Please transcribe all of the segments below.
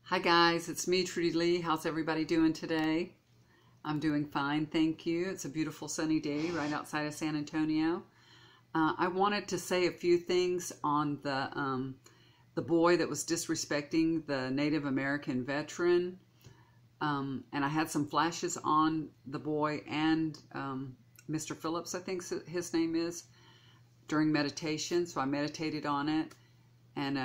Hi guys, it's me, Trudy Lee. How's everybody doing today? I'm doing fine, thank you. It's a beautiful sunny day right outside of San Antonio. I wanted to say a few things on the boy that was disrespecting the Native American veteran. And I had some flashes on the boy and Mr. Phillips, I think his name is, during meditation. So I meditated on it. And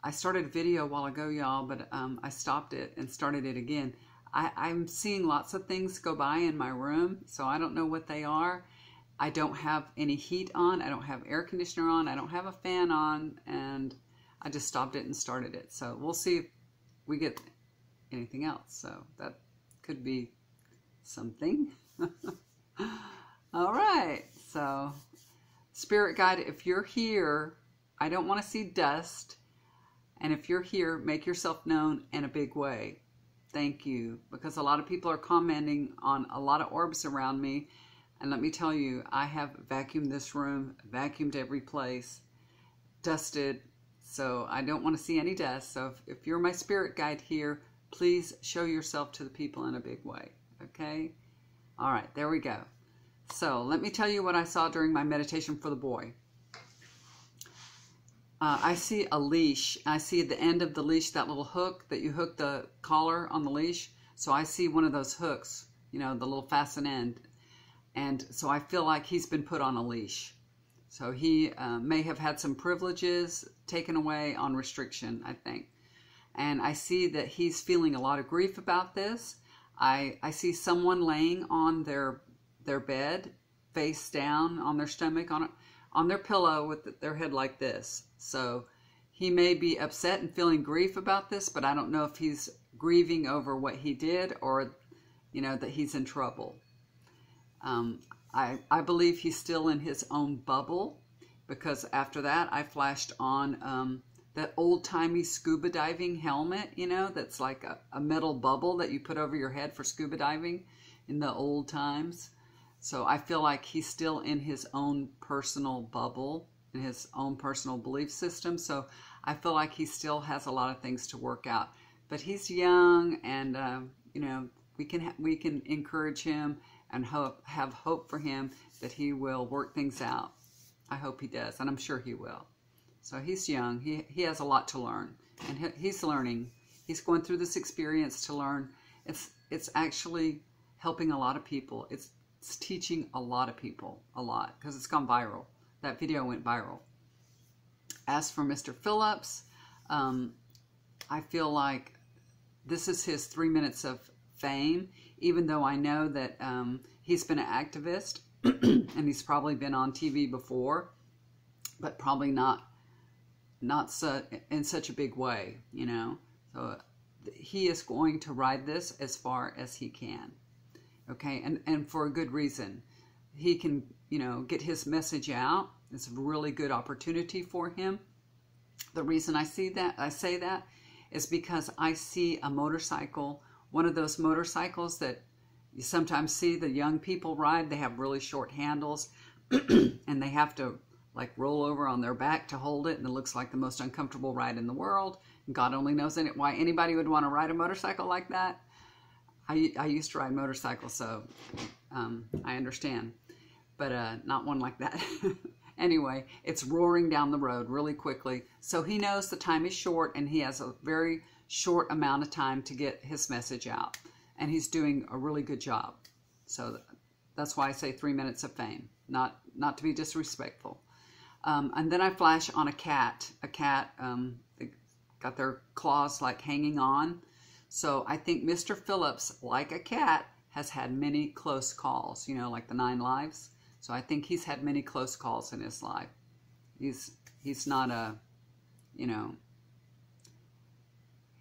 I started a video a while ago, y'all, but I stopped it and started it again. I'm seeing lots of things go by in my room, so I don't know what they are. I don't have any heat on. I don't have air conditioner on. I don't have a fan on, and I just stopped it and started it. So we'll see if we get anything else. So that could be something. All right. So Spirit Guide, if you're here, I don't want to see dust. And if you're here, make yourself known in a big way. Thank you. Because a lot of people are commenting on a lot of orbs around me. And let me tell you, I have vacuumed this room, vacuumed every place, dusted. So I don't want to see any dust. So if you're my spirit guide here, please show yourself to the people in a big way. Okay? All right, there we go. So let me tell you what I saw during my meditation for the boy. I see a leash. I see at the end of the leash that little hook that you hook the collar on the leash. So I see one of those hooks, you know, the little fasten end. And so I feel like he's been put on a leash. So he may have had some privileges taken away on restriction, I think. And I see that he's feeling a lot of grief about this. I see someone laying on their bed, face down on their stomach, on their pillow with their head like this. So he may be upset and feeling grief about this, but I don't know if he's grieving over what he did or, you know, that he's in trouble. I believe he's still in his own bubble, because after that I flashed on that old-timey scuba diving helmet, you know, that's like a metal bubble that you put over your head for scuba diving in the old times. So I feel like he's still in his own personal bubble, in his own personal belief system. So I feel like he still has a lot of things to work out. But he's young, and you know, we can encourage him and have hope for him that he will work things out. I hope he does, and I'm sure he will. So he's young. He has a lot to learn, and he's learning. He's going through this experience to learn. It's actually helping a lot of people. It's teaching a lot of people a lot, because it's gone viral. That video went viral. As for Mr. Phillips, I feel like this is his 3 minutes of fame, even though I know that he's been an activist and he's probably been on TV before, but probably not so, in such a big way, you know. So he is going to ride this as far as he can. Okay, and for a good reason. He can, you know, get his message out. It's a really good opportunity for him. The reason I say that is because I see a motorcycle, one of those motorcycles that you sometimes see the young people ride. They have really short handles and they have to like roll over on their back to hold it, and it looks like the most uncomfortable ride in the world. God only knows why anybody would want to ride a motorcycle like that. I used to ride motorcycles, so I understand, but not one like that. Anyway, it's roaring down the road really quickly. So he knows the time is short, and he has a very short amount of time to get his message out. And he's doing a really good job. So that's why I say 3 minutes of fame, not to be disrespectful. And then I flash on a cat. They got their claws like hanging on. So I think Mr. Phillips, like a cat, has had many close calls, you know, like the 9 lives. So I think he's had many close calls in his life. He's not a, you know,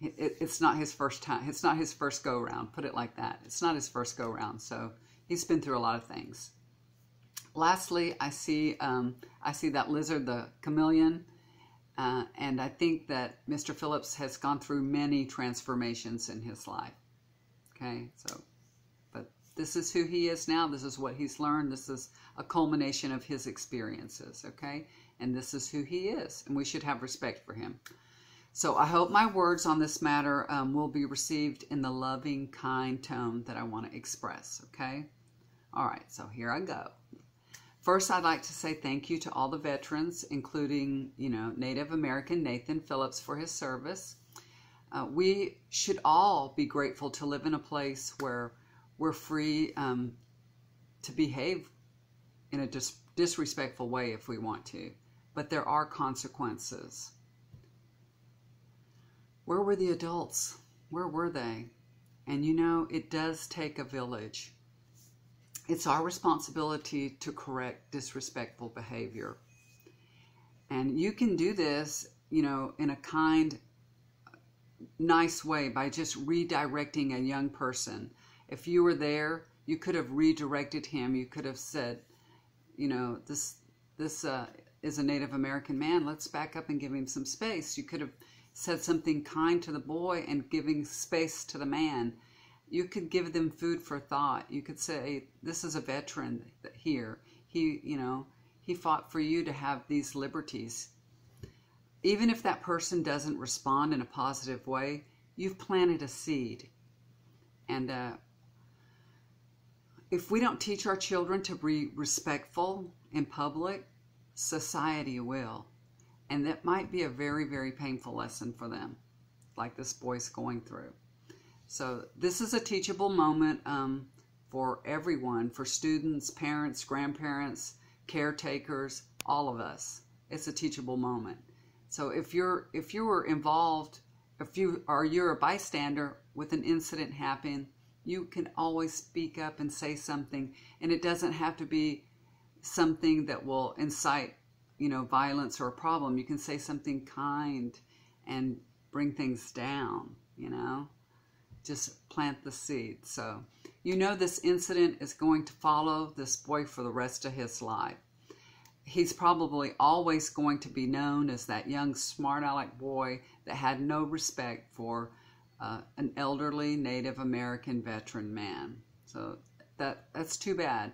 it's not his first time. It's not his first go round, put it like that. It's not his first go round. So he's been through a lot of things. Lastly, I see that lizard, the chameleon. And I think that Mr. Phillips has gone through many transformations in his life. Okay, so, but this is who he is now. This is what he's learned. This is a culmination of his experiences, okay? And this is who he is, and we should have respect for him. So I hope my words on this matter will be received in the loving, kind tone that I want to express, okay? All right, so here I go. First, I'd like to say thank you to all the veterans, including, Native American Nathan Phillips for his service. We should all be grateful to live in a place where we're free to behave in a disrespectful way if we want to, but there are consequences. Where were the adults? Where were they? And it does take a village. It's our responsibility to correct disrespectful behavior. And you can do this, in a kind, nice way by just redirecting a young person. If you were there, you could have redirected him. You could have said, this is a Native American man. Let's back up and give him some space. You could have said something kind to the boy and giving space to the man. You could give them food for thought. You could say, this is a veteran here. He fought for you to have these liberties. Even if that person doesn't respond in a positive way, you've planted a seed. And if we don't teach our children to be respectful in public, society will. And that might be a very, very painful lesson for them, like this boy's going through. So this is a teachable moment for everyone, for students, parents, grandparents, caretakers, all of us. It's a teachable moment. So if you were involved, you're a bystander with an incident happen, you can always speak up and say something, and it doesn't have to be something that will incite, violence or a problem. You can say something kind and bring things down, just plant the seed. So, this incident is going to follow this boy for the rest of his life. He's probably always going to be known as that young, smart aleck boy that had no respect for an elderly Native American veteran man. So that's too bad.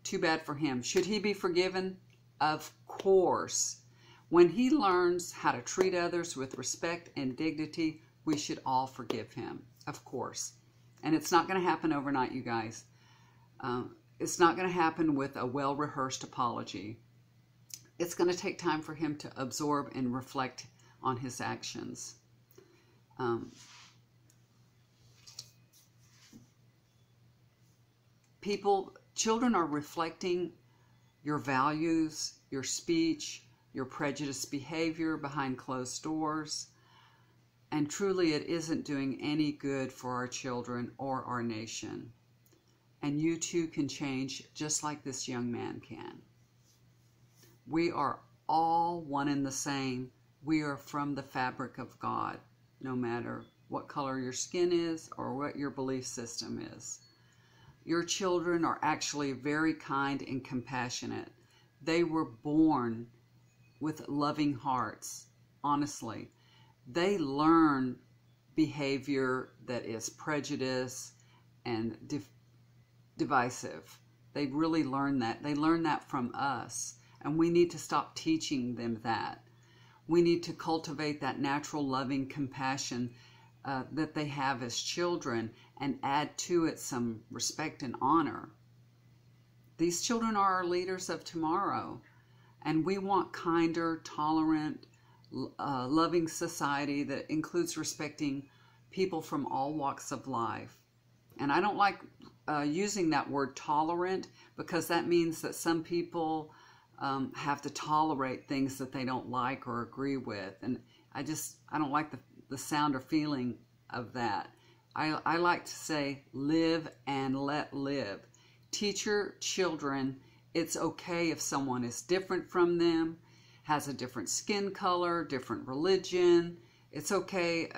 Too bad for him. Should he be forgiven? Of course. When he learns how to treat others with respect and dignity, we should all forgive him. Of course. And it's not going to happen overnight, you guys. It's not going to happen with a well-rehearsed apology. It's going to take time for him to absorb and reflect on his actions. Children are reflecting your values, your speech, your prejudiced behavior behind closed doors. And truly, it isn't doing any good for our children or our nation. And you too can change just like this young man can. We are all one and the same. We are from the fabric of God, no matter what color your skin is or what your belief system is. Your children are actually very kind and compassionate. They were born with loving hearts, honestly. They learn behavior that is prejudice and divisive. They really learn that. They learn that from us. And we need to stop teaching them that. We need to cultivate that natural loving compassion that they have as children and add to it some respect and honor. These children are our leaders of tomorrow. And we want kinder, tolerant, loving society that includes respecting people from all walks of life. And I don't like using that word tolerant, because that means that some people have to tolerate things that they don't like or agree with. And I don't like the sound or feeling of that. I like to say live and let live. Teach your children it's okay if someone is different from them, has a different skin color, different religion. It's okay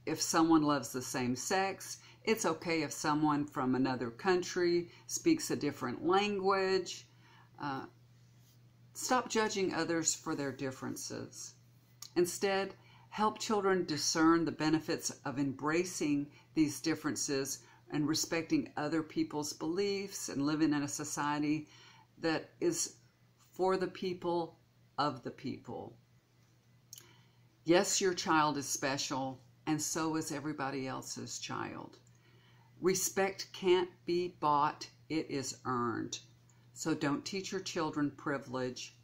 if someone loves the same sex. It's okay if someone from another country speaks a different language. Stop judging others for their differences. Instead, help children discern the benefits of embracing these differences and respecting other people's beliefs and living in a society that is for the people, of the people. Yes, your child is special, and so is everybody else's child. Respect can't be bought, it is earned. So don't teach your children privilege.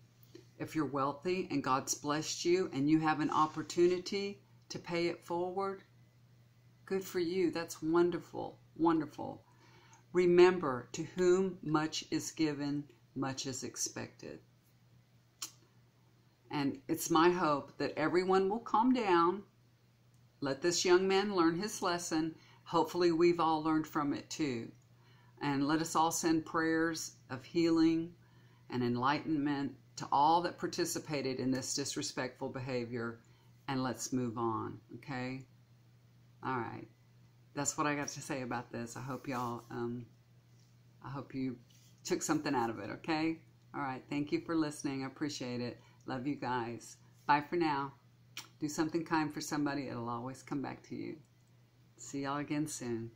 If you're wealthy and God's blessed you and you have an opportunity to pay it forward, good for you. That's wonderful, wonderful. Remember, to whom much is given, much is expected. And it's my hope that everyone will calm down, let this young man learn his lesson. Hopefully we've all learned from it too. And let us all send prayers of healing and enlightenment to all that participated in this disrespectful behavior, and let's move on, okay? All right. That's what I got to say about this. I hope y'all, I hope you took something out of it, okay? All right. Thank you for listening. I appreciate it. Love you guys. Bye for now. Do something kind for somebody. It'll always come back to you. See y'all again soon.